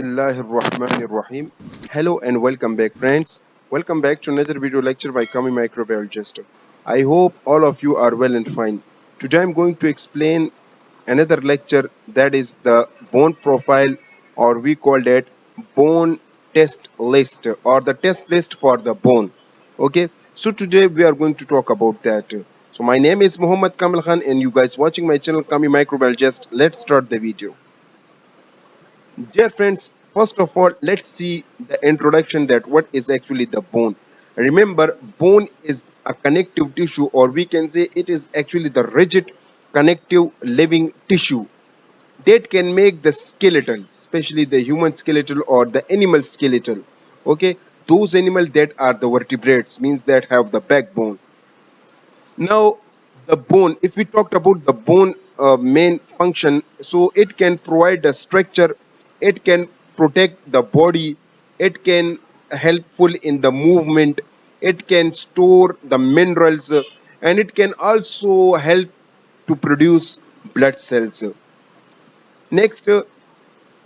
Bismillahirrahmanirrahim. Hello and welcome back, friends. Welcome back to another video lecture by microbiologist. I hope all of you are well and fine. Today I'm going to explain another lecture, that is the bone profile, or we call that bone test list, or the test list for the bone. Okay, so today we are going to talk about that. So my name is Muhammad Kamil Khan and you guys watching my channel Kami Microbiologist. Let's start the video. Dear friends, first of all, let's see the introduction, that what is actually the bone. Remember, bone is a connective tissue, or we can say it is actually the rigid connective living tissue that can make the skeletal, especially the human skeletal or the animal skeletal. Okay, those animals that are the vertebrates, means that have the backbone. Now, the bone, if we talked about the bone main function, so it can provide a structure, it can protect the body, it can helpful in the movement, it can store the minerals, and it can also help to produce blood cells. Next,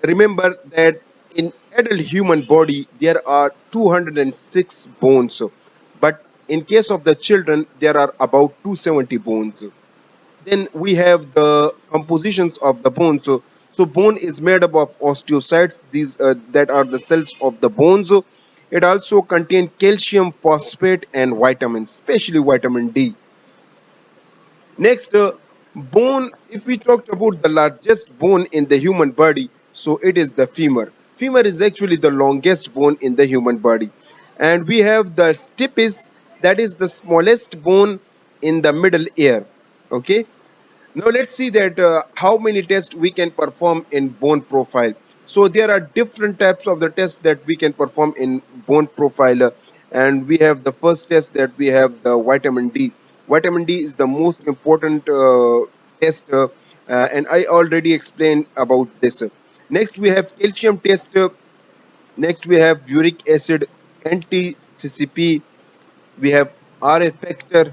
remember that in adult human body there are 206 bones, but in case of the children there are about 270 bones. Then we have the compositions of the bone. So bone is made up of osteocytes, these that are the cells of the bones. It also contains calcium, phosphate, and vitamins, especially vitamin D. Next, bone, if we talked about the largest bone in the human body, so it is the femur. Femur is actually the longest bone in the human body. And we have the stapes, that is the smallest bone in the middle ear. Okay. Now let's see that how many tests we can perform in bone profile. So there are different types of the tests that we can perform in bone profile, and we have the first test, that we have the vitamin D. Vitamin D is the most important test, and I already explained about this. Next we have calcium test. Next we have uric acid, anti-CCP. We have RA factor,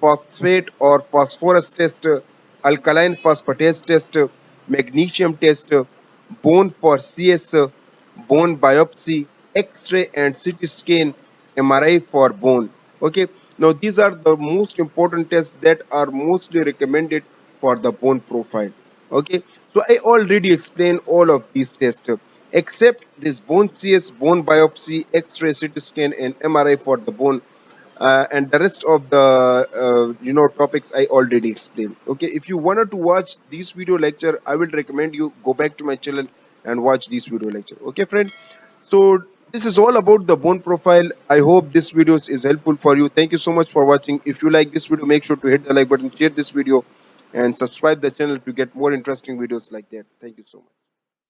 phosphate or phosphorus test, alkaline phosphatase test, magnesium test, bone for CS, bone biopsy, X-ray and CT scan, MRI for bone. Okay, now these are the most important tests that are mostly recommended for the bone profile. Okay, so I already explained all of these tests except this bone CS, bone biopsy, X-ray, CT scan, and MRI for the bone. And the rest of the topics I already explained. Okay, if you wanted to watch this video lecture, I will recommend you go back to my channel and watch this video lecture. Okay, friend, so this is all about the bone profile. I hope this video is helpful for you. Thank you so much for watching. If you like this video, make sure to hit the like button, share this video, and subscribe the channel to get more interesting videos like that. Thank you so much.